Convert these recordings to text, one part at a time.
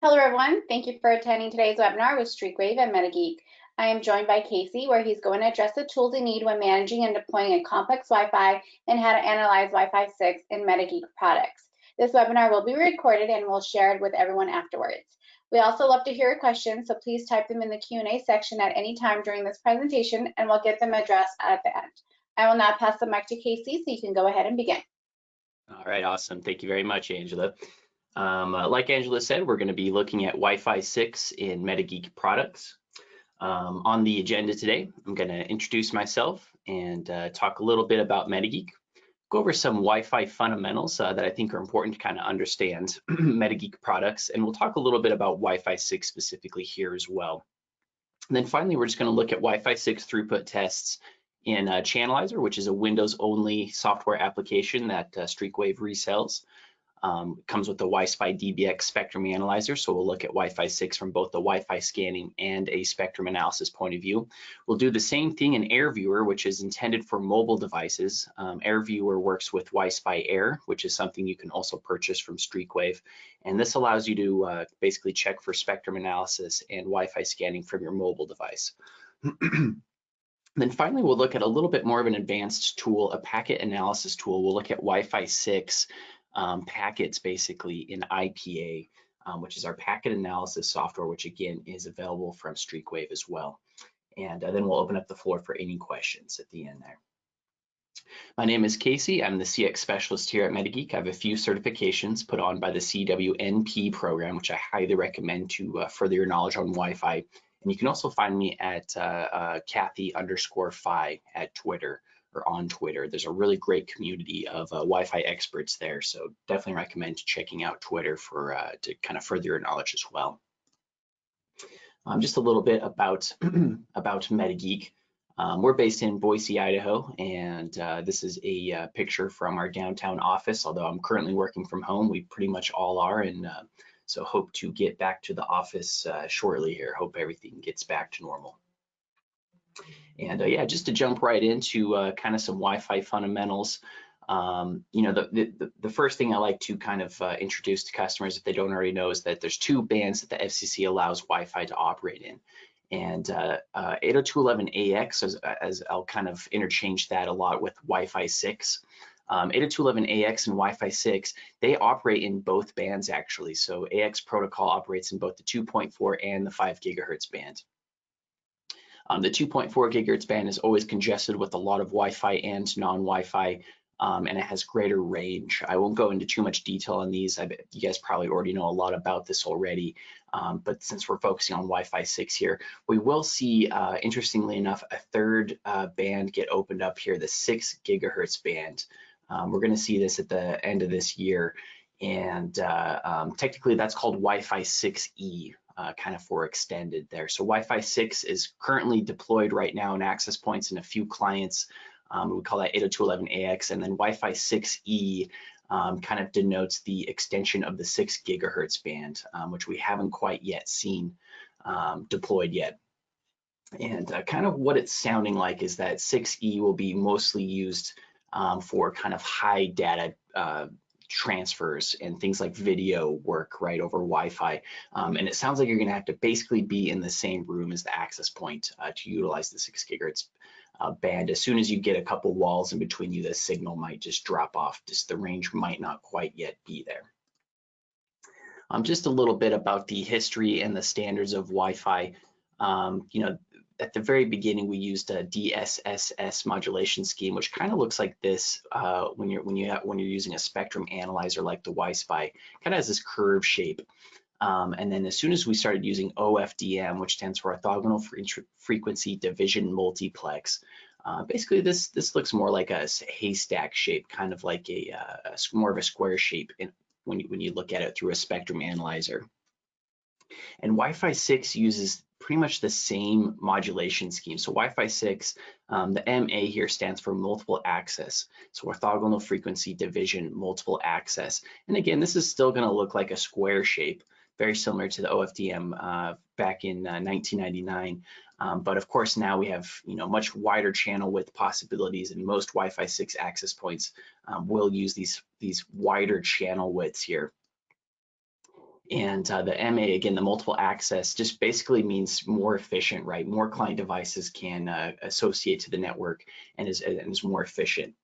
Hello everyone, thank you for attending today's webinar with StreakWave and MetaGeek. I am joined by Casey, where he's going to address the tools you need when managing and deploying a complex Wi-Fi and how to analyze Wi-Fi 6 in MetaGeek products. This webinar will be recorded and we'll share it with everyone afterwards. We also love to hear your questions, so please type them in the Q&A section at any time during this presentation and we'll get them addressed at the end. I will now pass the mic to Casey so you can go ahead and begin. All right, awesome. Thank you very much, Angela. Like Angela said, we're going to be looking at Wi-Fi 6 in MetaGeek products. On the agenda today, I'm going to introduce myself and talk a little bit about MetaGeek, go over some Wi-Fi fundamentals that I think are important to kind of understand MetaGeek products, and we'll talk a little bit about Wi-Fi 6 specifically here as well. And then finally, we're just going to look at Wi-Fi 6 throughput tests in Channelizer, which is a Windows-only software application that StreakWave resells. It comes with the Wi-Fi DBX spectrum analyzer, so we'll look at Wi-Fi 6 from both the Wi-Fi scanning and a spectrum analysis point of view. We'll do the same thing in AirViewer, which is intended for mobile devices. AirViewer works with Wi-Fi Air, which is something you can also purchase from StreakWave, and this allows you to basically check for spectrum analysis and Wi-Fi scanning from your mobile device. Then finally, we'll look at a little bit more of an advanced tool, a packet analysis tool. We'll look at Wi-Fi 6 packets basically in IPA, which is our packet analysis software, which again is available from StreakWave as well. And then we'll open up the floor for any questions at the end there. My name is Casey. I'm the CX specialist here at MetaGeek. I have a few certifications put on by the CWNP program, which I highly recommend to further your knowledge on Wi-Fi. And you can also find me at Kathy_Fi at Twitter or on Twitter. There's a really great community of Wi-Fi experts there, so definitely recommend checking out Twitter for to kind of further your knowledge as well. Just a little bit about about MetaGeek. We're based in Boise, Idaho, and this is a picture from our downtown office. Although I'm currently working from home, we pretty much all are, and so hope to get back to the office shortly here. Hope everything gets back to normal. And yeah, just to jump right into kind of some Wi-Fi fundamentals. You know, the first thing I like to kind of introduce to customers, if they don't already know, is that there's two bands that the FCC allows Wi-Fi to operate in. And 802.11ax, as I'll kind of interchange that a lot with Wi-Fi 6. 802.11ax and Wi-Fi 6, they operate in both bands actually. So AX protocol operates in both the 2.4 and the 5 gigahertz band. The 2.4 gigahertz band is always congested with a lot of Wi-Fi and non-Wi-Fi, and it has greater range. I won't go into too much detail on these. I bet you guys probably already know a lot about this already, but since we're focusing on Wi-Fi 6 here, we will see, interestingly enough, a third band get opened up here, the 6 gigahertz band. We're going to see this at the end of this year, and technically that's called Wi-Fi 6E. Kind of for extended there. So Wi-Fi 6 is currently deployed right now in access points in a few clients. We call that 802.11ax, and then Wi-Fi 6E kind of denotes the extension of the 6 gigahertz band, which we haven't quite yet seen deployed yet. And kind of what it's sounding like is that 6E will be mostly used for kind of high data transfers and things like video work right over Wi-Fi, and it sounds like you're going to have to basically be in the same room as the access point to utilize the 6 gigahertz band. As soon as you get a couple walls in between you, the signal might just drop off. Just the range might not quite yet be there. Just a little bit about the history and the standards of Wi-Fi. You know, at the very beginning, we used a DSSS modulation scheme, which kind of looks like this when you're using a spectrum analyzer like the Wi-Fi. Kind of has this curve shape. And then as soon as we started using OFDM, which stands for orthogonal frequency division multiplex, basically this looks more like a haystack shape, kind of like more of a square shape when you look at it through a spectrum analyzer. And Wi-Fi 6 uses pretty much the same modulation scheme. So Wi-Fi 6, the MA here stands for multiple access. So orthogonal frequency division multiple access. And again, this is still going to look like a square shape, very similar to the OFDM back in 1999. But of course, now we have much wider channel width possibilities, and most Wi-Fi 6 access points will use these wider channel widths here. And the MA, again, the multiple access just basically means more efficient, right? More client devices can associate to the network and is more efficient.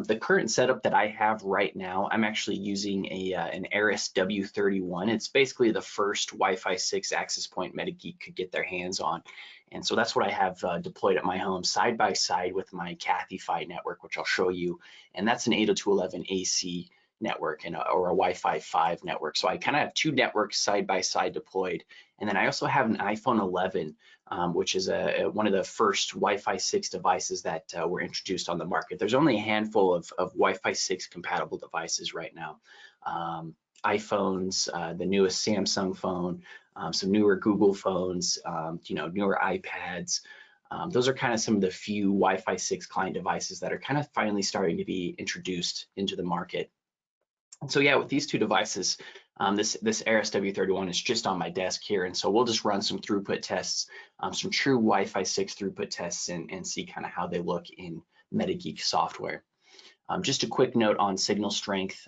The current setup that I have right now, I'm actually using an Aris W31. It's basically the first Wi-Fi 6 access point MetaGeek could get their hands on. And so that's what I have deployed at my home side by side with my CathyFi network, which I'll show you. And that's an 802.11 AC network or a Wi-Fi 5 network. So I kind of have two networks side by side deployed. And then I also have an iPhone 11, which is one of the first Wi-Fi 6 devices that were introduced on the market. There's only a handful of Wi-Fi 6 compatible devices right now. iPhones, the newest Samsung phone, some newer Google phones, newer iPads. Those are kind of some of the few Wi-Fi 6 client devices that are kind of finally starting to be introduced into the market. And so yeah, with these two devices, this Aris W31 is just on my desk here. And so we'll just run some throughput tests, some true Wi-Fi 6 throughput tests and see kind of how they look in MetaGeek software. Just a quick note on signal strength.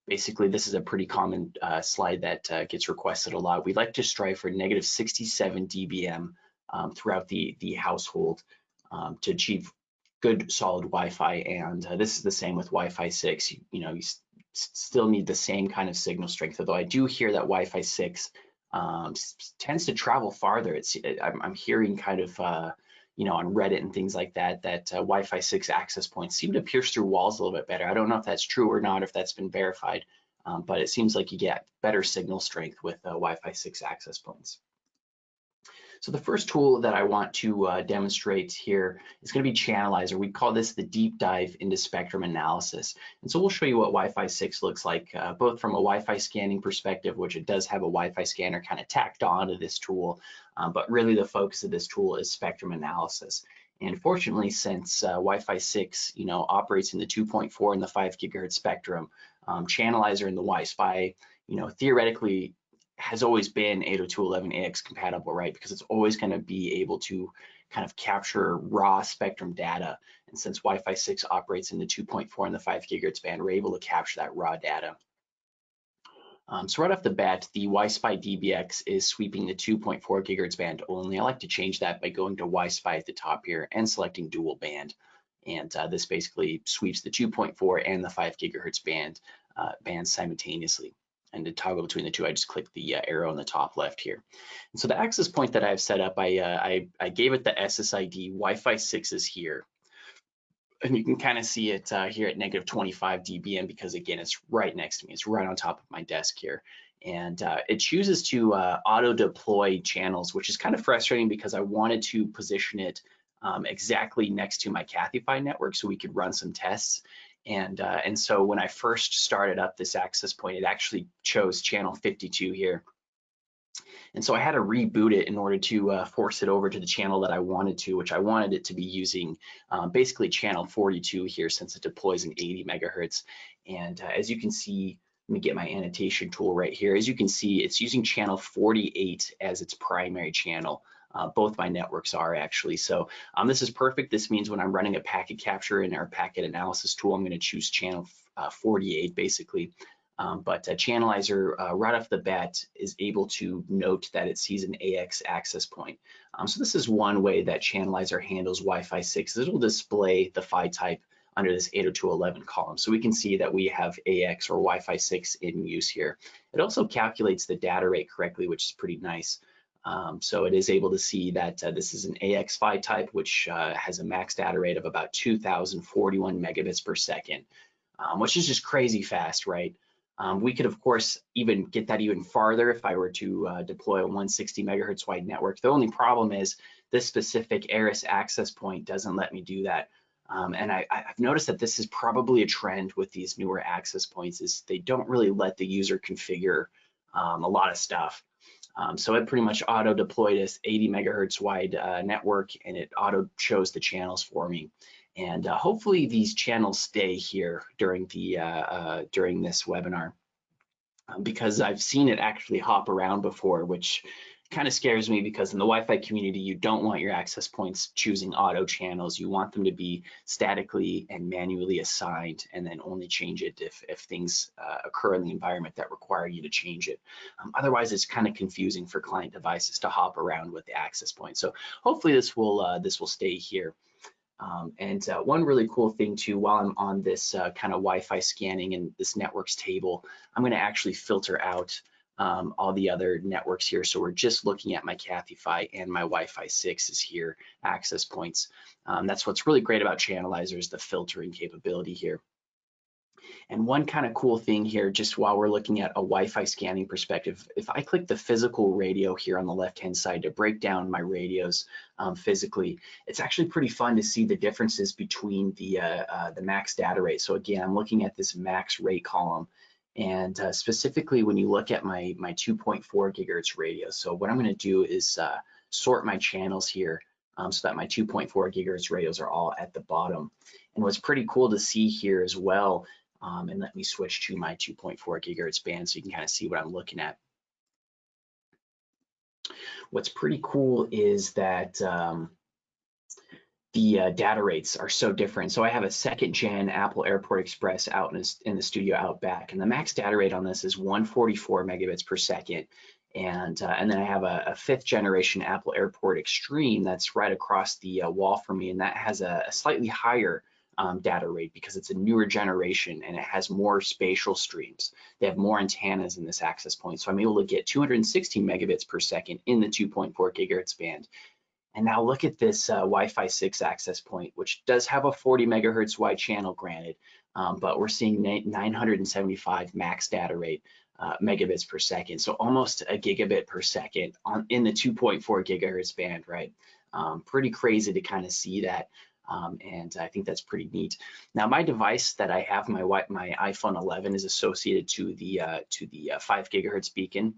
Basically, this is a pretty common slide that gets requested a lot. We like to strive for negative 67 dBm throughout the household to achieve good solid Wi-Fi, and this is the same with Wi-Fi 6. You still need the same kind of signal strength, although I do hear that Wi-Fi 6 tends to travel farther. I'm hearing kind of on Reddit and things like that Wi-Fi 6 access points seem to pierce through walls a little bit better. I don't know if that's true or not, if that's been verified, but it seems like you get better signal strength with Wi-Fi 6 access points. So the first tool that I want to demonstrate here is going to be Channelizer. We call this the deep dive into spectrum analysis. And so we'll show you what Wi-Fi 6 looks like, both from a Wi-Fi scanning perspective, which it does have a Wi-Fi scanner kind of tacked onto this tool, but really the focus of this tool is spectrum analysis. And fortunately, since Wi-Fi 6, operates in the 2.4 and the 5 gigahertz spectrum, Channelizer and the Wi-Fi, theoretically has always been 802.11ax compatible, right? Because it's always going to be able to kind of capture raw spectrum data. And since Wi-Fi 6 operates in the 2.4 and the 5 gigahertz band, we're able to capture that raw data. So right off the bat, the Wi-Fi DBX is sweeping the 2.4 gigahertz band only. I like to change that by going to Wi-Fi at the top here and selecting dual band. And this basically sweeps the 2.4 and the 5 gigahertz bands simultaneously. And to toggle between the two, I just click the arrow on the top left here. And so the access point that I've set up, I gave it the SSID. Wi-Fi 6 is here. And you can kind of see it here at negative 25 dBm because, again, it's right next to me. It's right on top of my desk here. And it chooses to auto-deploy channels, which is kind of frustrating because I wanted to position it exactly next to my CathyFi network so we could run some tests. And so when I first started up this access point, it actually chose channel 52 here. And so I had to reboot it in order to force it over to the channel that I wanted to, which I wanted it to be using basically channel 42 here since it deploys in 80 megahertz. And as you can see, let me get my annotation tool right here. As you can see, it's using channel 48 as its primary channel. Both my networks are actually. So this is perfect. This means when I'm running a packet capture in our packet analysis tool, I'm going to choose channel 48 basically. But Channelizer right off the bat is able to note that it sees an AX access point. So this is one way that Channelizer handles Wi-Fi 6. It will display the PHY type under this 802.11 column. So we can see that we have AX or Wi-Fi 6 in use here. It also calculates the data rate correctly, which is pretty nice. So it is able to see that this is an AX PHY type, which has a max data rate of about 2,041 megabits per second, which is just crazy fast, right? We could, of course, even get that even farther if I were to deploy a 160 megahertz wide network. The only problem is this specific Aris access point doesn't let me do that. And I've noticed that this is probably a trend with these newer access points is they don't really let the user configure a lot of stuff. So it pretty much auto deployed this 80 megahertz wide network, and it auto shows the channels for me. And hopefully these channels stay here during the during this webinar because I've seen it actually hop around before, which kind of scares me because in the Wi-Fi community, you don't want your access points choosing auto channels. You want them to be statically and manually assigned, and then only change it if things occur in the environment that require you to change it. Otherwise, it's kind of confusing for client devices to hop around with the access point. So hopefully this will stay here. One really cool thing too, while I'm on this kind of Wi-Fi scanning and this networks table, I'm going to actually filter out all the other networks here. So we're just looking at my Cathify and my Wi-Fi 6 is here, access points. That's what's really great about Channelizer is the filtering capability here. And one kind of cool thing here, just while we're looking at a Wi-Fi scanning perspective, if I click the physical radio here on the left-hand side to break down my radios physically, it's actually pretty fun to see the differences between the max data rate. So again, I'm looking at this max rate column. And specifically when you look at my 2.4 gigahertz radio, so what I'm going to do is sort my channels here so that my 2.4 gigahertz radios are all at the bottom. And what's pretty cool to see here as well, and let me switch to my 2.4 gigahertz band so you can kind of see what I'm looking at. What's pretty cool is that the data rates are so different. So I have a 2nd gen Apple Airport Express out in the studio out back, and the max data rate on this is 144 megabits per second. And then I have a 5th generation Apple Airport Extreme that's right across the wall from me, and that has a slightly higher data rate because it's a newer generation and it has more spatial streams. They have more antennas in this access point. So I'm able to get 216 megabits per second in the 2.4 gigahertz band. And now look at this Wi-Fi 6 access point, which does have a 40 megahertz wide channel granted, but we're seeing 975 max data rate megabits per second. So almost a gigabit per second in the 2.4 gigahertz band, right? Pretty crazy to kind of see that. And I think that's pretty neat. Now, my device that I have, my iPhone 11, is associated to the 5 gigahertz beacon,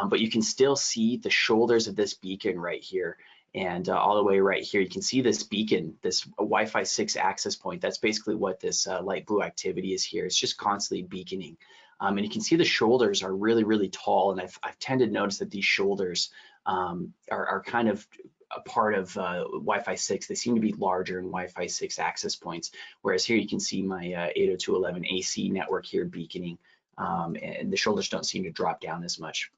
but you can still see the shoulders of this beacon right here. And all the way right here, you can see this beacon, this Wi-Fi 6 access point. That's basically what this light blue activity is here. It's just constantly beaconing. And you can see the shoulders are really, really tall. And I've tended to notice that these shoulders are kind of a part of Wi-Fi 6. They seem to be larger in Wi-Fi 6 access points. Whereas here you can see my 802.11 AC network here beaconing. And the shoulders don't seem to drop down as much.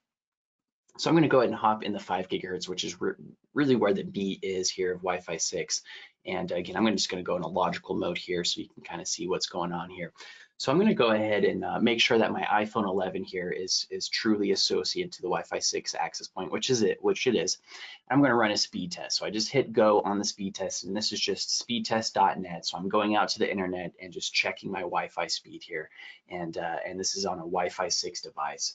So I'm going to go ahead and hop in the 5 gigahertz, which is really where the meat is here of Wi-Fi 6. And again, I'm just going to go in a logical mode here so you can kind of see what's going on here. So I'm going to go ahead and make sure that my iPhone 11 here is truly associated to the Wi-Fi 6 access point, which it is. I'm going to run a speed test. So I just hit go on the speed test, and this is just speedtest.net. So I'm going out to the internet and just checking my Wi-Fi speed here. And this is on a Wi-Fi 6 device.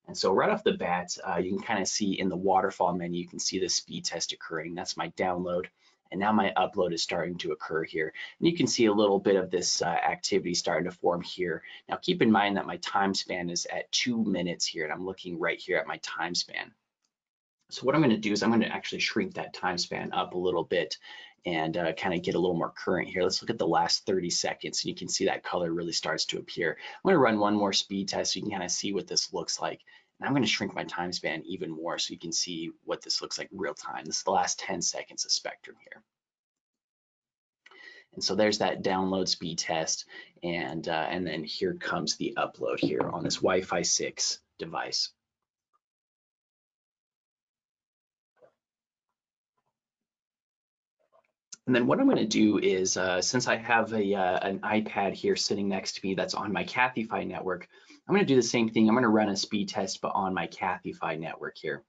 And so right off the bat, you can kind of see in the waterfall menu, you can see the speed test occurring. That's my download. And now my upload is starting to occur here. And you can see a little bit of this activity starting to form here. Now keep in mind that my time span is at 2 minutes here, and I'm looking right here at my time span. So what I'm going to do is I'm going to actually shrink that time span up a little bit and kind of get a little more current here. Let's look at the last 30 seconds. And you can see that color really starts to appear. I'm going to run one more speed test so you can kind of see what this looks like. And I'm going to shrink my time span even more so you can see what this looks like real time. This is the last 10 seconds of spectrum here. And so there's that download speed test. And then here comes the upload here on this Wi-Fi 6 device. And then what I'm going to do is, since I have an iPad here sitting next to me that's on my Cathify network, I'm going to do the same thing. I'm going to run a speed test, but on my Cathify network here.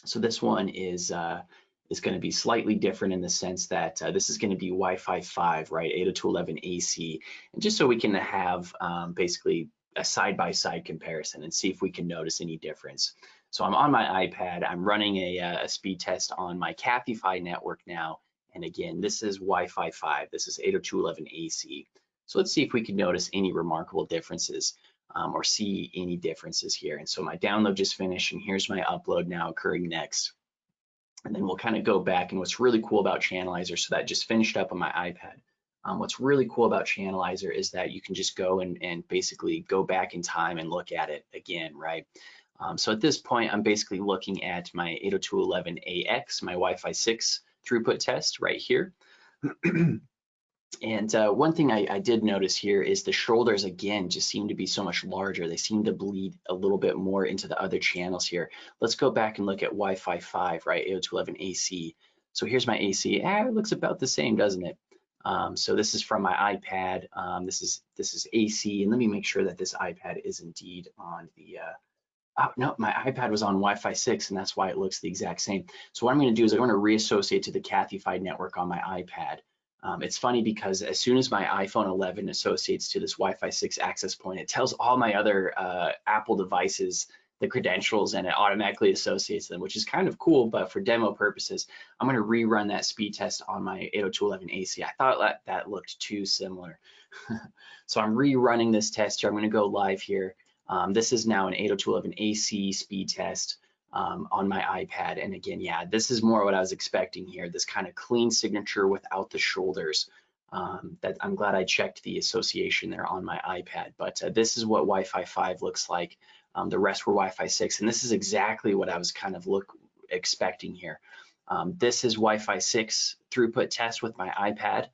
So this one is going to be slightly different in the sense that this is going to be Wi-Fi 5, right, 802.11 AC, and just so we can have basically a side-by-side comparison and see if we can notice any difference. So I'm on my iPad. I'm running a speed test on my Cathify network now. And again, this is Wi-Fi 5. This is 802.11 AC. So let's see if we can notice any remarkable differences or see any differences here. And so my download just finished, and here's my upload now occurring next. And then we'll kind of go back, and what's really cool about Channelizer, so that just finished up on my iPad. What's really cool about Channelizer is that you can just go and basically go back in time and look at it again, right? So at this point, I'm basically looking at my 802.11ax, my Wi-Fi 6 throughput test right here. And one thing I did notice here is the shoulders, again, just seem to be so much larger. They seem to bleed a little bit more into the other channels here. Let's go back and look at Wi-Fi 5, right, 802.11ac. So here's my AC. It looks about the same, doesn't it? So this is from my iPad. This is AC, and let me make sure that this iPad is indeed on the, oh, no, my iPad was on Wi-Fi 6, and that's why it looks the exact same. So what I'm going to do is I'm going to reassociate to the Cathy-Fi network on my iPad. It's funny because as soon as my iPhone 11 associates to this Wi-Fi 6 access point, it tells all my other Apple devices the credentials and it automatically associates them, which is kind of cool. But for demo purposes, I'm going to rerun that speed test on my 802.11ac. I thought that looked too similar. So I'm rerunning this test here. I'm going to go live here. This is now an 802.11ac speed test on my iPad. And again, yeah, this is more what I was expecting here, this kind of clean signature without the shoulders. That I'm glad I checked the association there on my iPad, but this is what Wi-Fi 5 looks like. The rest were Wi-Fi 6, and this is exactly what I was kind of expecting here. This is Wi-Fi 6 throughput test with my iPad,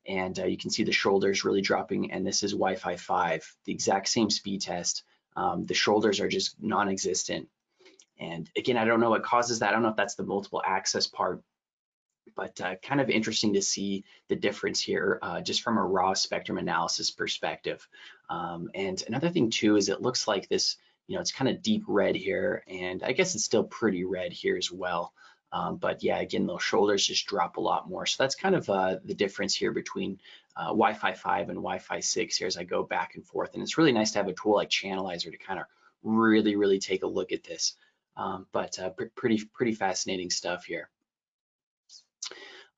and you can see the shoulders really dropping, and this is Wi-Fi 5, the exact same speed test. The shoulders are just non-existent. And again, I don't know what causes that. I don't know if that's the multiple access part, but kind of interesting to see the difference here just from a raw spectrum analysis perspective. And another thing too is it looks like this, it's kind of deep red here, and I guess it's still pretty red here as well. But yeah, again, those shoulders just drop a lot more. So that's kind of the difference here between Wi-Fi 5 and Wi-Fi 6 here as I go back and forth. And it's really nice to have a tool like Channelizer to kind of really take a look at this. But pretty fascinating stuff here.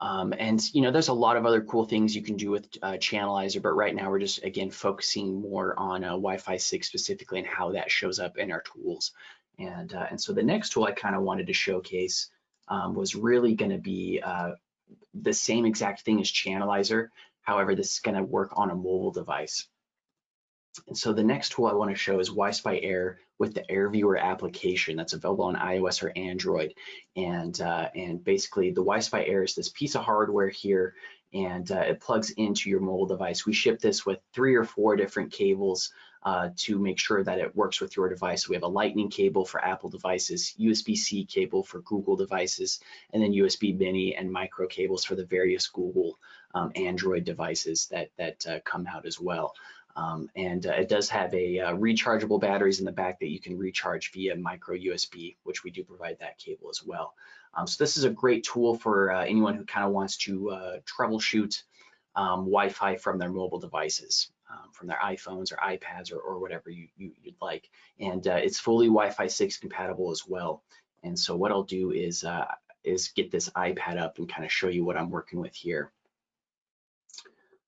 And there's a lot of other cool things you can do with Channelizer, but right now we're just again focusing more on Wi-Fi 6 specifically and how that shows up in our tools. And so the next tool I kind of wanted to showcase was really going to be the same exact thing as Channelizer. However, this is going to work on a mobile device. And so the next tool I want to show is WiFi Air with the AirViewer application that's available on iOS or Android. And basically the WiFi Air is this piece of hardware here, and it plugs into your mobile device. We ship this with 3 or 4 different cables to make sure that it works with your device. We have a Lightning cable for Apple devices, USB-C cable for Google devices, and then USB mini and micro cables for the various Google Android devices that come out as well. And it does have a rechargeable batteries in the back that you can recharge via micro USB, which we do provide that cable as well. So this is a great tool for anyone who kind of wants to troubleshoot Wi-Fi from their mobile devices, from their iPhones or iPads or whatever you'd like. And it's fully Wi-Fi 6 compatible as well. And so what I'll do is get this iPad up and kind of show you what I'm working with here.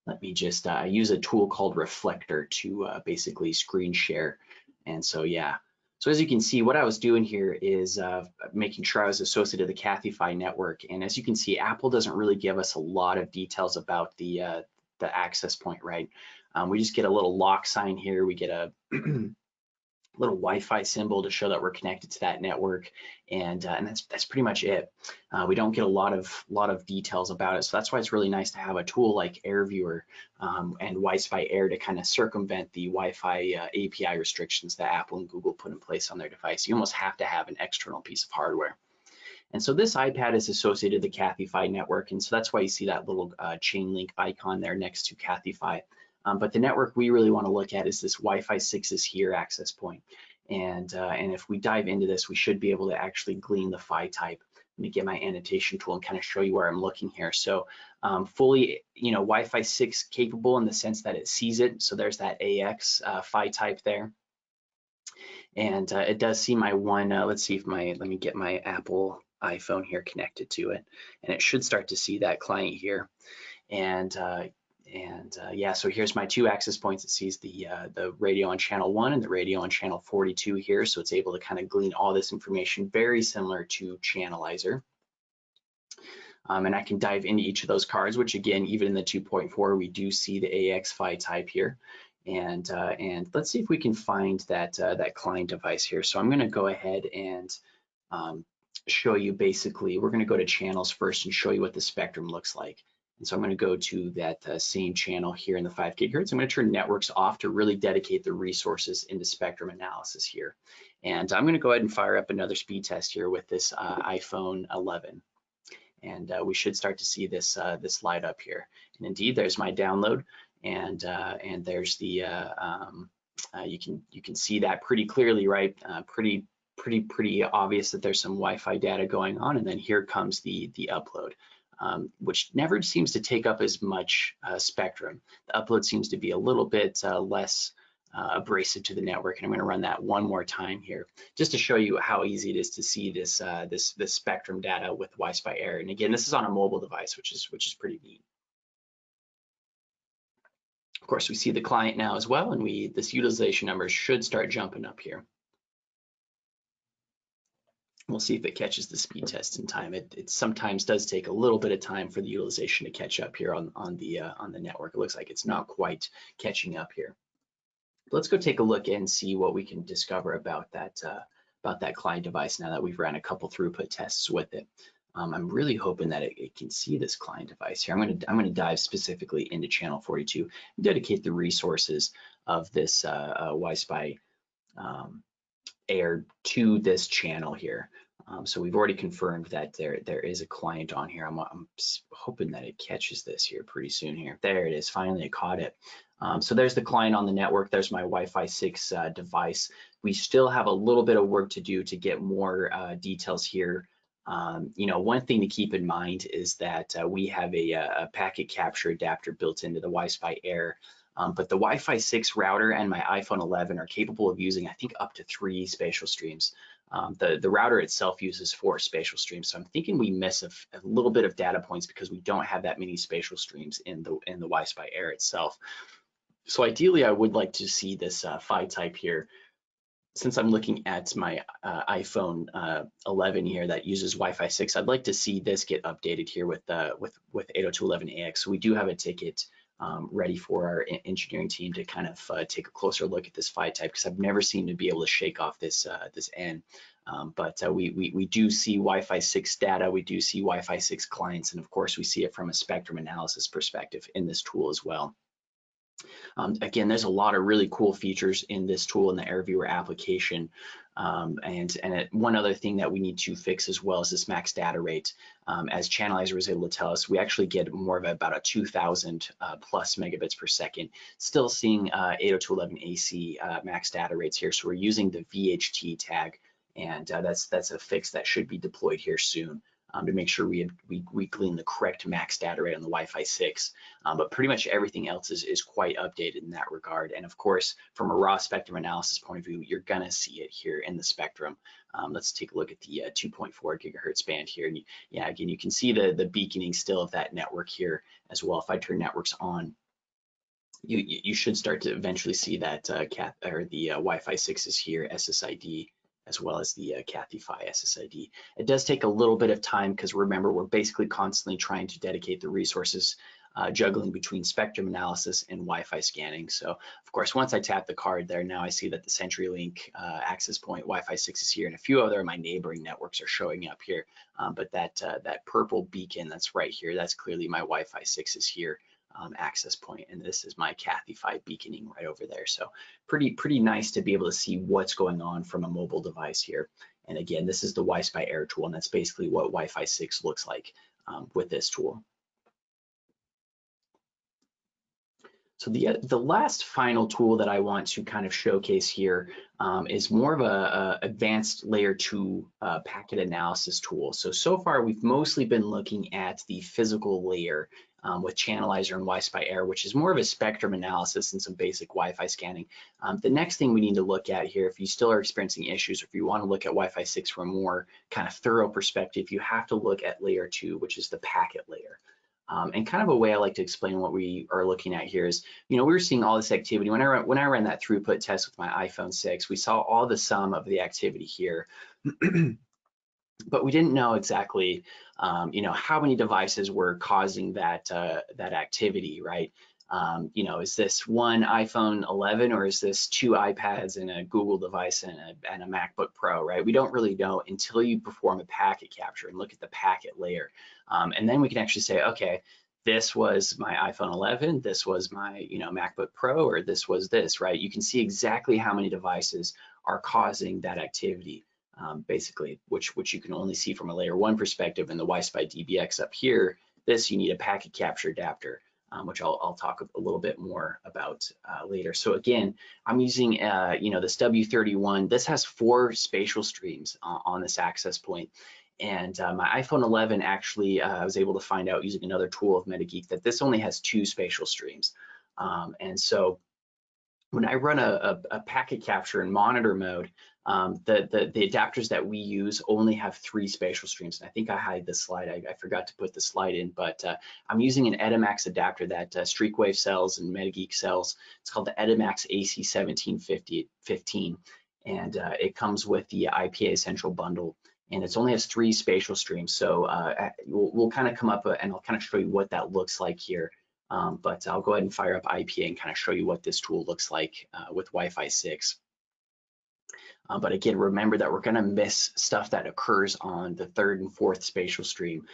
Let me just use a tool called Reflector to basically screen share. And so, yeah. So as you can see, what I was doing here is making sure I was associated to the Cathy-Fi network. And as you can see, Apple doesn't really give us a lot of details about the access point, right? We just get a little lock sign here. We get a little Wi-Fi symbol to show that we're connected to that network, and that's pretty much it. We don't get a lot of details about it, so that's why it's really nice to have a tool like AirViewer and WiFi Air to kind of circumvent the Wi-Fi API restrictions that Apple and Google put in place on their device. You almost have to have an external piece of hardware. And so this iPad is associated to the Cathy-Fi network, and so that's why you see that little chain link icon there next to Cathy-Fi. But the network we really want to look at is this Wi-Fi 6 is here access point. And if we dive into this, we should be able to actually glean the Phi type. Let me get my annotation tool and kind of show you where I'm looking here. So fully, Wi-Fi 6 capable in the sense that it sees it. So there's that AX Phi type there. And it does see my one, let's see if let me get my Apple iPhone here connected to it. And it should start to see that client here. And yeah, so here's my 2 access points. It sees the radio on channel 1 and the radio on channel 42 here. So it's able to kind of glean all this information, very similar to Channelizer. And I can dive into each of those cards, which again, even in the 2.4, we do see the AX Phi type here. And let's see if we can find that that client device here. So I'm going to go ahead and show you basically, we're going to go to channels first and show you what the spectrum looks like. And so I'm going to go to that same channel here in the 5 gigahertz. I'm going to turn networks off to really dedicate the resources into spectrum analysis here. And I'm going to go ahead and fire up another speed test here with this iPhone 11. And we should start to see this this light up here. And indeed, there's my download, and there's the you can see that pretty clearly, right? Pretty obvious that there's some Wi-Fi data going on, and then here comes the upload, which never seems to take up as much spectrum. The upload seems to be a little bit less abrasive to the network, and I'm going to run that one more time here just to show you how easy it is to see this this spectrum data with WiFi Air. And again, this is on a mobile device, which is pretty neat. Of course, we see the client now as well, and this utilization number should start jumping up here. We'll see if it catches the speed test in time. It sometimes does take a little bit of time for the utilization to catch up here on the network. It looks like it's not quite catching up here. Let's go take a look and see what we can discover about that client device now that we've ran a couple throughput tests with it. I'm really hoping that it can see this client device here. I'm going to dive specifically into channel 42 and dedicate the resources of this WiFi Air to this channel here. So we've already confirmed that there is a client on here. I'm hoping that it catches this here pretty soon here. There it is, finally it caught it. So there's the client on the network. There's my Wi-Fi 6 device. We still have a little bit of work to do to get more details here. You know, one thing to keep in mind is that we have a packet capture adapter built into the Wi-Fi Air. But the Wi-Fi 6 router and my iPhone 11 are capable of using, I think, up to 3 spatial streams. The router itself uses 4 spatial streams, so I'm thinking we miss a little bit of data points because we don't have that many spatial streams in the Wi-Fi Air itself. So ideally, I would like to see this PHY type here. Since I'm looking at my iPhone 11 here that uses Wi-Fi 6, I'd like to see this get updated here with 802.11ax. So we do have a ticket ready for our engineering team to kind of take a closer look at this PHY type, because I've never seemed to be able to shake off this this N. But we do see Wi-Fi 6 data, we do see Wi-Fi 6 clients, and of course we see it from a spectrum analysis perspective in this tool as well. Again, there's a lot of really cool features in this tool in the AirViewer application. One other thing that we need to fix as well is this max data rate. As Channelizer was able to tell us, we actually get more of about a 2,000 plus megabits per second. Still seeing 802.11ac max data rates here. So we're using the VHT tag, and that's a fix that should be deployed here soon. To make sure we glean the correct max data rate on the Wi-Fi 6. But pretty much everything else is quite updated in that regard. And of course, from a raw spectrum analysis point of view, you're gonna see it here in the spectrum. Let's take a look at the 2.4 gigahertz band here. And yeah, again, you can see the beaconing still of that network here as well. If I turn networks on, you should start to eventually see that the Wi-Fi 6 is here, SSID, as well as the Cathy-Phi SSID. It does take a little bit of time because remember, we're basically constantly trying to dedicate the resources, juggling between spectrum analysis and Wi-Fi scanning. So of course, once I tap the card there, now I see that the CenturyLink access point Wi-Fi 6 is here, and a few other of my neighboring networks are showing up here. But that purple beacon that's right here, that's clearly my Wi-Fi 6 is here. Access point, and this is my Cathy-Phi beaconing right over there. So pretty nice to be able to see what's going on from a mobile device here. And again, this is the Wi-Fi Air tool, and that's basically what Wi-Fi 6 looks like with this tool. So the last final tool that I want to kind of showcase here is more of a advanced layer 2 packet analysis tool. So far we've mostly been looking at the physical layer with Channelizer and Wi-Fi Air, which is more of a spectrum analysis and some basic Wi-Fi scanning. The next thing we need to look at here, if you still are experiencing issues, or if you want to look at Wi-Fi 6 from a more kind of thorough perspective, you have to look at layer 2, which is the packet layer. And kind of a way I like to explain what we are looking at here is, you know, we were seeing all this activity. When I ran that throughput test with my iPhone 6, we saw all the sum of the activity here. But we didn't know exactly, you know, how many devices were causing that activity, right? You know, is this one iPhone 11 or is this two iPads and a Google device and a MacBook Pro, right? We don't really know until you perform a packet capture and look at the packet layer. And then we can actually say, okay, this was my iPhone 11, this was my, you know, MacBook Pro, or this was this, right? You can see exactly how many devices are causing that activity, basically, which you can only see from a layer 1 perspective. And the WiSpy DBX up here, this you need a packet capture adapter, which I'll talk a little bit more about later. So again, I'm using you know, this W31. This has 4 spatial streams on this access point. And my iPhone 11 actually, I was able to find out using another tool of MetaGeek that this only has 2 spatial streams. And so when I run a packet capture in monitor mode, the adapters that we use only have 3 spatial streams. And I think I hide this slide. I forgot to put the slide in, but I'm using an Edimax adapter that Streakwave sells and MetaGeek sells. It's called the Edimax AC1715, and it comes with the IPA Essential bundle. And it only has 3 spatial streams. So we'll kind of come up and I'll kind of show you what that looks like here. But I'll go ahead and fire up IPA and kind of show you what this tool looks like with Wi-Fi 6. But again, remember that we're going to miss stuff that occurs on the 3rd and 4th spatial stream,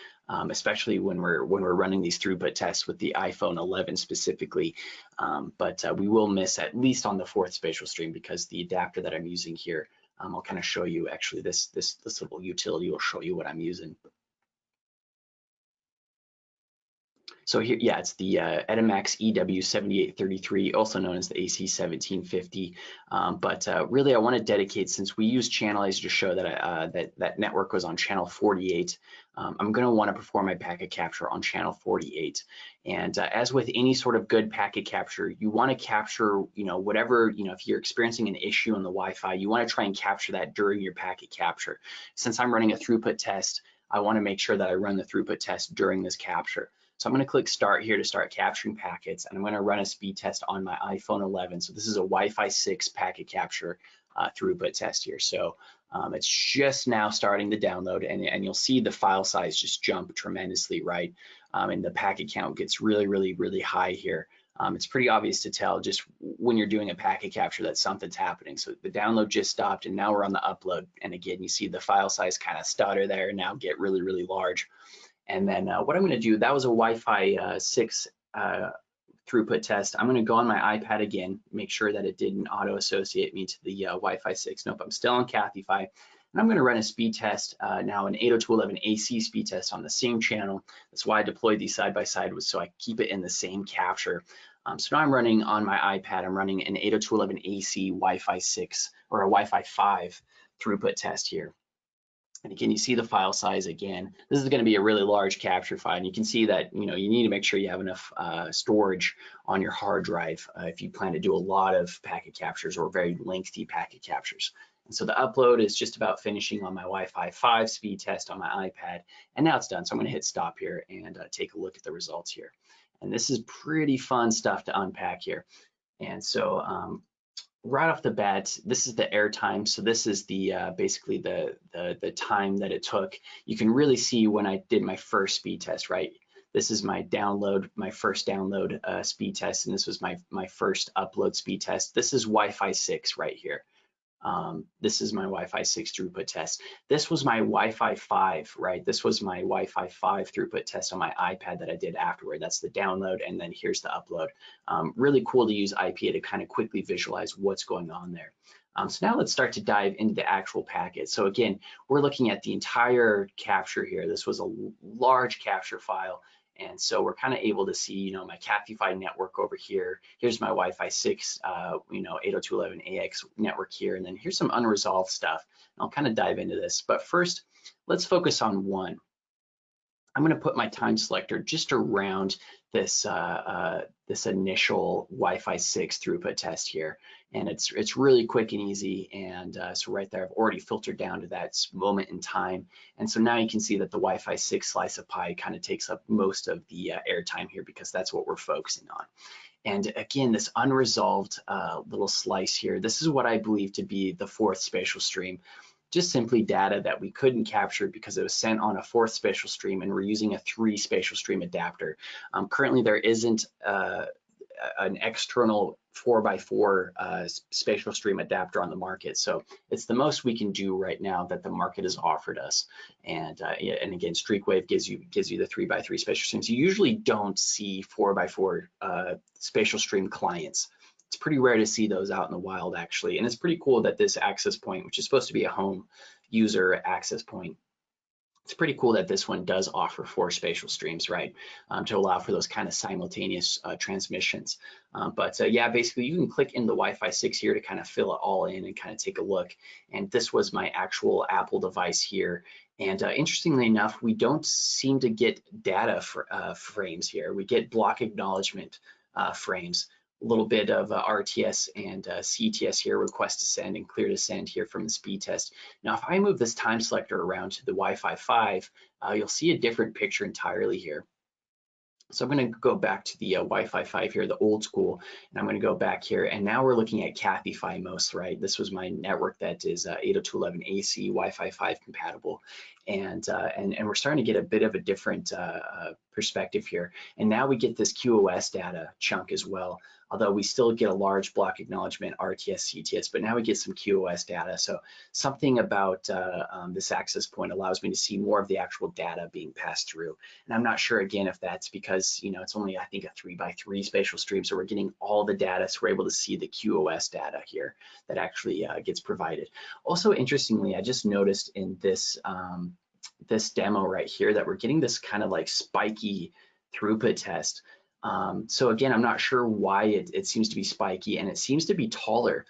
especially when we're running these throughput tests with the iPhone 11 specifically. But we will miss at least on the 4th spatial stream because the adapter that I'm using here, I'll kind of show you actually this little utility will show you what I'm using. So here, yeah, it's the Edimax EW7833, also known as the AC1750. But really, I want to dedicate, since we use Channelizer to show that that network was on channel 48, I'm going to want to perform my packet capture on channel 48. And as with any sort of good packet capture, you want to capture, you know, whatever, you know, if you're experiencing an issue on the Wi-Fi, you want to try and capture that during your packet capture. Since I'm running a throughput test, I want to make sure that I run the throughput test during this capture. So I'm going to click start here to start capturing packets, and I'm going to run a speed test on my iPhone 11. So this is a Wi-Fi 6 packet capture throughput test here. So it's just now starting to download, and you'll see the file size just jump tremendously, right? And the packet count gets really high here. It's pretty obvious to tell just when you're doing a packet capture that something's happening. So the download just stopped, and now we're on the upload. And again, you see the file size kind of stutter there and now get really large. And then what I'm going to do, that was a Wi-Fi 6 throughput test. I'm going to go on my iPad again, make sure that it didn't auto-associate me to the Wi-Fi 6. Nope, I'm still on Cathify. And I'm going to run a speed test, now an 802.11 AC speed test on the same channel. That's why I deployed these side by side, was so I keep it in the same capture. So now I'm running on my iPad, I'm running an 802.11 AC Wi-Fi 6 or a Wi-Fi 5 throughput test here. And again, you see the file size again. This is going to be a really large capture file, and you can see that, you know, you need to make sure you have enough storage on your hard drive if you plan to do a lot of packet captures or very lengthy packet captures. And so the upload is just about finishing on my Wi-Fi 5 speed test on my iPad, and now it's done. So I'm going to hit stop here and take a look at the results here. And this is pretty fun stuff to unpack here. And so right off the bat, this is the air time. So this is the basically the time that it took. You can really see when I did my first speed test, right? This is my download, my first download speed test, and this was my first upload speed test. This is Wi-Fi 6 right here. This is my Wi-Fi 6 throughput test. This was my Wi-Fi 5, right? This was my Wi-Fi 5 throughput test on my iPad that I did afterward. That's the download, and then here's the upload. Really cool to use IPA to kind of quickly visualize what's going on there. So now let's start to dive into the actual packet. So again, we're looking at the entire capture here. This was a large capture file. And so we're kind of able to see, you know, my Cathify network over here. Here's my Wi-Fi 6, you know, 802.11ax network here. And then here's some unresolved stuff. And I'll kind of dive into this. But first, let's focus on one. I'm going to put my time selector just around this this initial Wi-Fi 6 throughput test here, and it's really quick and easy. And so right there, I've already filtered down to that moment in time. And so now you can see that the Wi-Fi 6 slice of pie kind of takes up most of the airtime here, because that's what we're focusing on. And again, this unresolved little slice here, this is what I believe to be the 4th spatial stream. Just simply data that we couldn't capture because it was sent on a 4th spatial stream, and we're using a 3 spatial stream adapter. Currently, there isn't an external 4x4 spatial stream adapter on the market. So it's the most we can do right now that the market has offered us. And again, StreakWave gives you the 3x3 spatial streams. You usually don't see 4x4 spatial stream clients. It's pretty rare to see those out in the wild, actually. And it's pretty cool that this access point, which is supposed to be a home user access point, it's pretty cool that this one does offer 4 spatial streams, right, to allow for those kind of simultaneous transmissions. Yeah, basically you can click in the Wi-Fi 6 here to kind of fill it all in and kind of take a look. And this was my actual Apple device here. And interestingly enough, we don't seem to get data frames here. We get block acknowledgement frames. A little bit of RTS and CTS here, request to send and clear to send here from the speed test. Now, if I move this time selector around to the Wi-Fi 5, you'll see a different picture entirely here. So I'm going to go back to the Wi-Fi 5 here, the old school, and I'm going to go back here. And now we're looking at Cathy-Fi most, right? This was my network that is 802.11ac Wi-Fi 5 compatible. And we're starting to get a bit of a different perspective here. And now we get this QoS data chunk as well, although we still get a large block acknowledgement, RTS, CTS, but now we get some QoS data. So something about this access point allows me to see more of the actual data being passed through. And I'm not sure, again, if that's because, you know, it's only, I think, a 3x3 spatial stream, so we're getting all the data, so we're able to see the QoS data here that actually gets provided. Also, interestingly, I just noticed in this this demo right here that we're getting this kind of like spiky throughput test. So again, I'm not sure why it seems to be spiky, and it seems to be taller,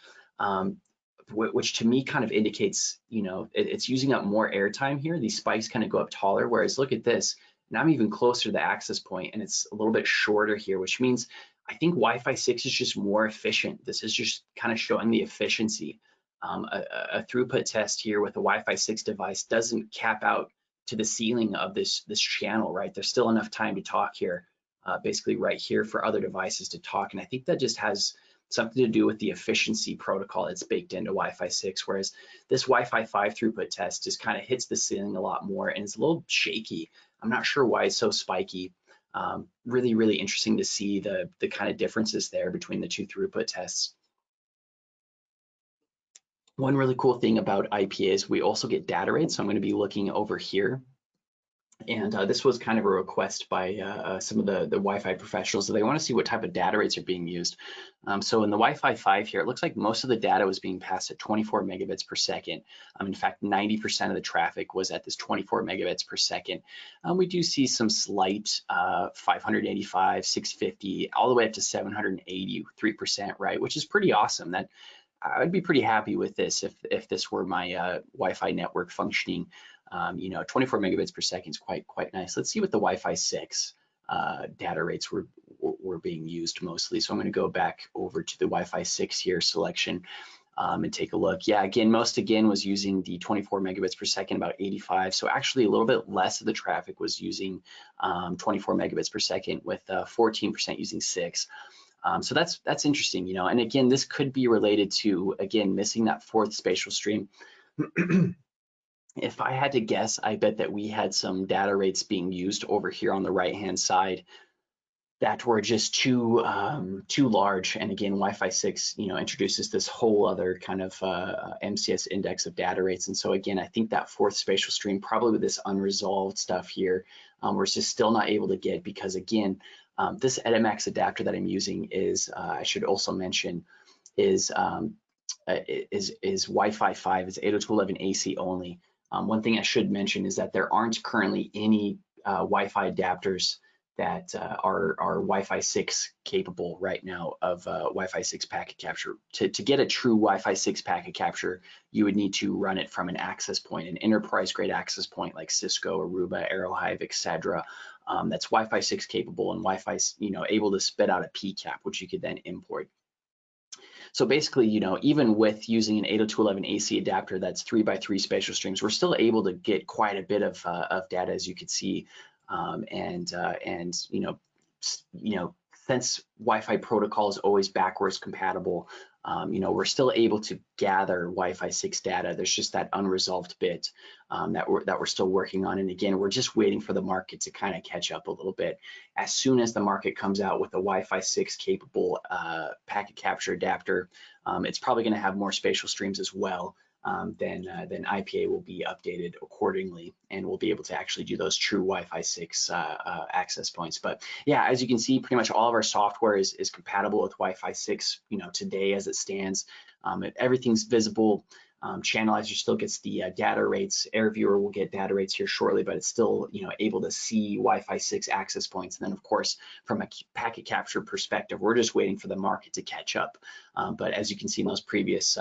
which to me kind of indicates, you know, it's using up more airtime here. These spikes kind of go up taller, whereas look at this, and I'm even closer to the access point, and it's a little bit shorter here, which means I think Wi-Fi 6 is just more efficient. This is just kind of showing the efficiency. A throughput test here with a Wi-Fi 6 device doesn't cap out to the ceiling of this channel, right? There's still enough time to talk here, basically right here for other devices to talk. And I think that just has something to do with the efficiency protocol that's baked into Wi-Fi 6, whereas this Wi-Fi 5 throughput test just kind of hits the ceiling a lot more, and it's a little shaky. I'm not sure why it's so spiky. Really, really interesting to see the kind of differences there between the two throughput tests. One really cool thing about IPA is we also get data rates. So I'm going to be looking over here. And this was kind of a request by some of the Wi-Fi professionals that they want to see what type of data rates are being used. So in the Wi-Fi 5 here, it looks like most of the data was being passed at 24 megabits per second. In fact, 90% of the traffic was at this 24 megabits per second. We do see some slight 585, 650, all the way up to 783%, right? Which is pretty awesome. That I'd be pretty happy with this if this were my Wi-Fi network functioning. You know, 24 megabits per second is quite nice. Let's see what the Wi-Fi 6 data rates were being used mostly. So I'm going to go back over to the Wi-Fi 6 here selection and take a look. Yeah, again, most was using the 24 megabits per second, about 85. So actually a little bit less of the traffic was using 24 megabits per second, with 14% using 6. So that's interesting, you know, and again, this could be related to, again, missing that 4th spatial stream. If I had to guess, I bet that we had some data rates being used over here on the right-hand side that were just too large. And again, Wi-Fi 6, you know, introduces this whole other kind of MCS index of data rates. And so again, I think that 4th spatial stream, probably with this unresolved stuff here, we're just still not able to get, because again, this Edimax adapter that I'm using is, I should also mention, is Wi-Fi 5, is 802.11ac only. One thing I should mention is that there aren't currently any Wi-Fi adapters that are Wi-Fi 6 capable right now of Wi-Fi 6 packet capture. To get a true Wi-Fi 6 packet capture, you would need to run it from an access point, an enterprise grade access point like Cisco, Aruba, Aerohive, etc. That's Wi-Fi 6 capable and Wi-Fi, you know, able to spit out a PCAP, which you could then import. So basically, you know, even with using an 802.11ac adapter that's 3x3 spatial streams, we're still able to get quite a bit of data, as you could see. And you know, since Wi-Fi protocol is always backwards compatible, we're still able to gather Wi-Fi 6 data. There's just that unresolved bit that we're still working on. And again, we're just waiting for the market to kind of catch up a little bit. As soon as the market comes out with a Wi-Fi 6 capable packet capture adapter, it's probably going to have more spatial streams as well. Then IPA will be updated accordingly, and we'll be able to actually do those true Wi-Fi 6 access points. But yeah, as you can see, pretty much all of our software is compatible with Wi-Fi 6, today as it stands. Everything's visible. Channelizer still gets the data rates. AirViewer will get data rates here shortly, but it's still able to see Wi-Fi 6 access points. And then of course, from a packet capture perspective, we're just waiting for the market to catch up. But as you can see in those previous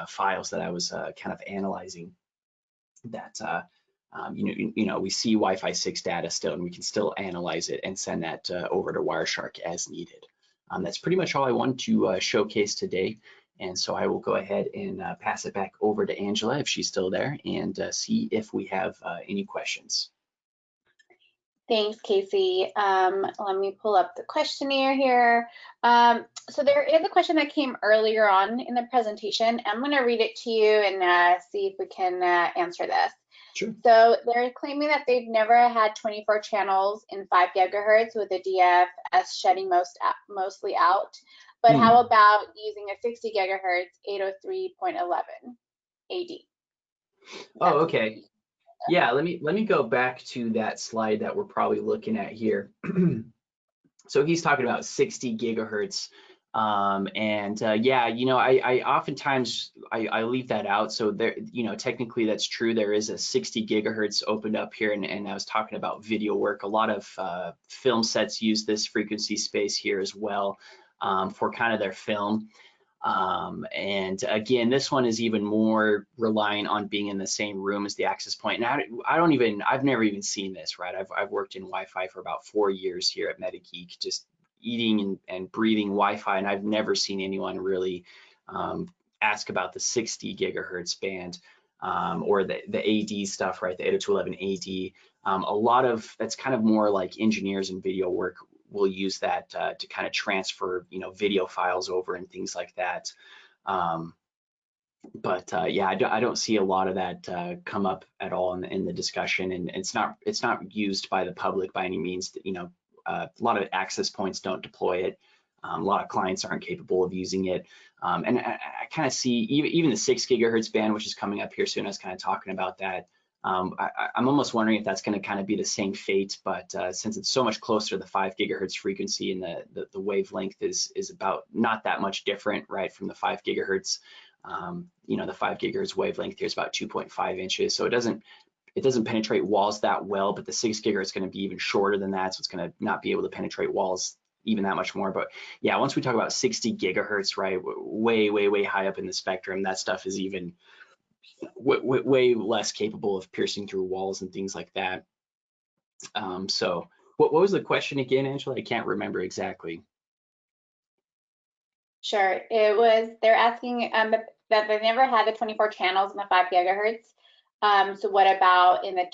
files that I was kind of analyzing, that we see Wi-Fi 6 data still, and we can still analyze it and send that over to Wireshark as needed. That's pretty much all I want to showcase today. And so I will go ahead and pass it back over to Angela if she's still there, and see if we have any questions. Thanks, Casey. Let me pull up the questionnaire here. So there is a question that came earlier on in the presentation. I'm going to read it to you and see if we can answer this. Sure. So they're claiming that they've never had 24 channels in 5 gigahertz with the DFS shutting mostly out. But how about using a 60 gigahertz 803.11 AD? Oh, okay. Yeah, let me go back to that slide that we're probably looking at here. So he's talking about 60 gigahertz. Yeah, I oftentimes I leave that out. So there, technically that's true. There is a 60 gigahertz opened up here, and I was talking about video work. A lot of film sets use this frequency space here as well for kind of their film. And again, this one is even more reliant on being in the same room as the access point. And I've never even seen this, right? I've worked in Wi-Fi for about 4 years here at MetaGeek, just eating and breathing Wi-Fi, and I've never seen anyone really ask about the 60 gigahertz band or the AD stuff, right? The 802.11 AD. A lot of that's kind of more like engineers and video work will use that to kind of transfer, video files over and things like that. Yeah, I don't see a lot of that come up at all in the discussion, and it's not used by the public by any means. A lot of access points don't deploy it. A lot of clients aren't capable of using it. And I kind of see even the 6 gigahertz band, which is coming up here soon. I was kind of talking about that. I'm almost wondering if that's going to kind of be the same fate, but since it's so much closer to the 5 gigahertz frequency, and the wavelength is about not that much different, right, from the 5 gigahertz. The 5 gigahertz wavelength here is about 2.5 inches, so it doesn't penetrate walls that well, but the 6 gigahertz is going to be even shorter than that, so it's going to not be able to penetrate walls even that much more. But yeah, once we talk about 60 gigahertz, right, way high up in the spectrum, that stuff is even way less capable of piercing through walls and things like that. So what was the question again, Angela? I can't remember exactly. Sure, they're asking that they've never had the 24 channels in the 5 gigahertz. So what about in the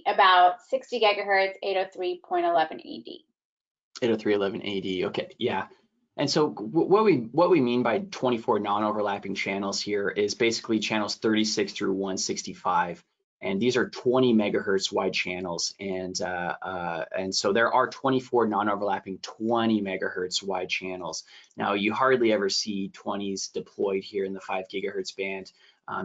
about 60 gigahertz 803.11 AD? 803.11 AD, okay, yeah. And so what we mean by 24 non-overlapping channels here is basically channels 36 through 165, and these are 20 megahertz wide channels, and so there are 24 non-overlapping 20 megahertz wide channels. Now you hardly ever see 20s deployed here in the 5 gigahertz band.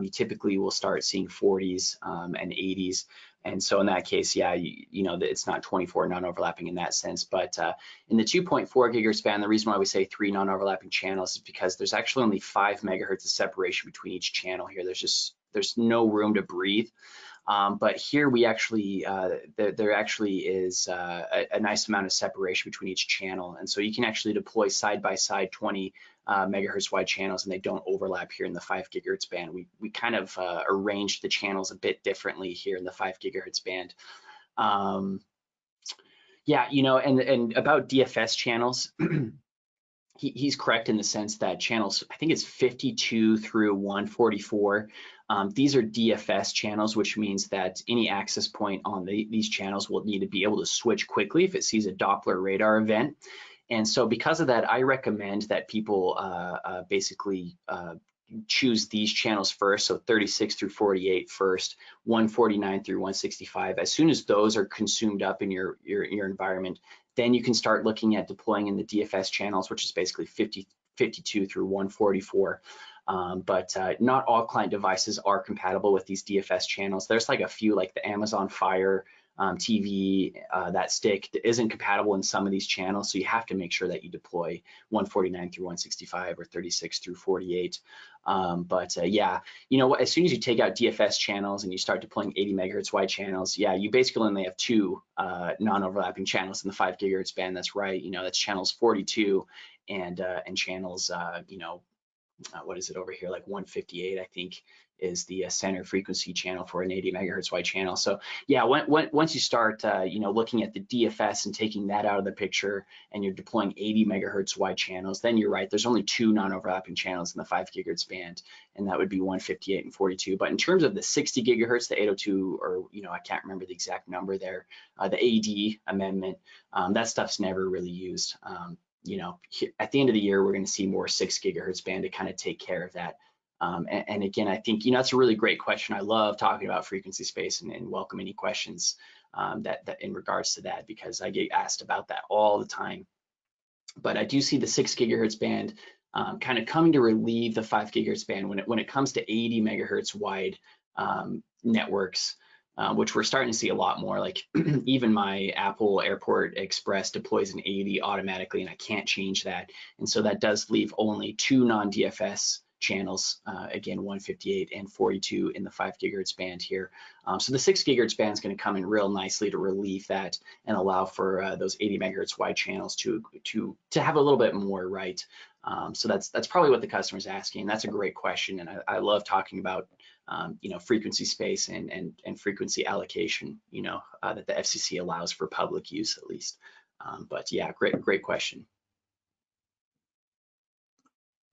You typically will start seeing 40s and 80s. And so in that case, yeah, it's not 24 non-overlapping in that sense. But in the 2.4 gigahertz band, the reason why we say 3 non-overlapping channels is because there's actually only 5 megahertz of separation between each channel here. There's no room to breathe. But here we actually, there actually is a nice amount of separation between each channel. And so you can actually deploy side by side 20 megahertz wide channels, and they don't overlap here in the 5 gigahertz band. We kind of arranged the channels a bit differently here in the 5 gigahertz band. Yeah, and about DFS channels, he's correct in the sense that channels, I think it's 52 through 144. These are DFS channels, which means that any access point on these channels will need to be able to switch quickly if it sees a Doppler radar event. And so because of that, I recommend that people basically choose these channels first, so 36 through 48 first, 149 through 165. As soon as those are consumed up in your environment, then you can start looking at deploying in the DFS channels, which is basically 52 through 144. But not all client devices are compatible with these DFS channels. There's like a few, like the Amazon Fire TV, that stick isn't compatible in some of these channels, so you have to make sure that you deploy 149 through 165 or 36 through 48. Yeah, you know, as soon as you take out DFS channels and you start deploying 80 megahertz wide channels, yeah, you basically only have two non-overlapping channels in the 5 gigahertz band. That's right, you know, that's channels 42 and channels, you know, what is it over here, like 158, I think, is the center frequency channel for an 80 megahertz wide channel. So yeah, once you start, you know, looking at the DFS and taking that out of the picture, and you're deploying 80 megahertz wide channels, then you're right. There's only two non-overlapping channels in the 5 gigahertz band, and that would be 158 and 42. But in terms of the 60 gigahertz, the 802, or you know, I can't remember the exact number there, the AD amendment, that stuff's never really used. You know, at the end of the year, we're going to see more 6 gigahertz band to kind of take care of that. And again, I think, you know, that's a really great question. I love talking about frequency space and welcome any questions that in regards to that, because I get asked about that all the time. But I do see the 6 gigahertz band kind of coming to relieve the 5 gigahertz band when it comes to 80 megahertz wide networks. Which we're starting to see a lot more. Like even my Apple Airport Express deploys an 80 automatically, and I can't change that. And so that does leave only two non-DFS channels, again, 158 and 42 in the 5 gigahertz band here. So the 6 gigahertz band is going to come in real nicely to relieve that and allow for those 80 megahertz wide channels to have a little bit more, right? So that's probably what the customer's asking. That's a great question, and I love talking about you know, frequency space and frequency allocation, you know, that the FCC allows for public use at least. But yeah, great question.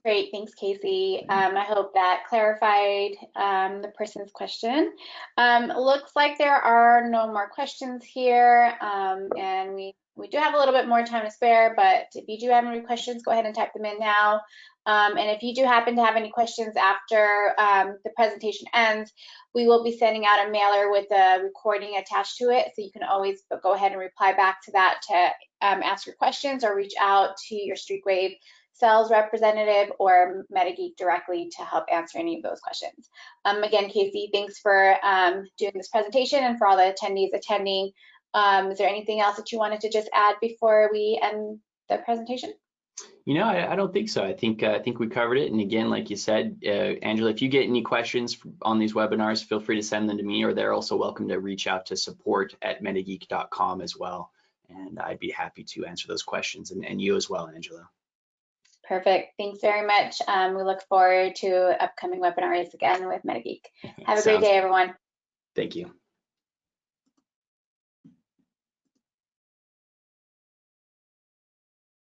Great, thanks, Casey. I hope that clarified the person's question. Looks like there are no more questions here, and we do have a little bit more time to spare, but if you do have any questions, go ahead and type them in now. And if you do happen to have any questions after the presentation ends, we will be sending out a mailer with a recording attached to it, so you can always go ahead and reply back to that to ask your questions or reach out to your StreetWave sales representative or MetaGeek directly to help answer any of those questions. Again, Casey, thanks for doing this presentation and for all the attendees attending. Is there anything else that you wanted to just add before we end the presentation? You know, I don't think so. I think we covered it. And again, like you said, Angela, if you get any questions on these webinars, feel free to send them to me, or they're also welcome to reach out to support@metageek.com as well. And I'd be happy to answer those questions, and you as well, Angela. Perfect. Thanks very much. We look forward to upcoming webinars again with MetaGeek. Have a great day, everyone. Thank you.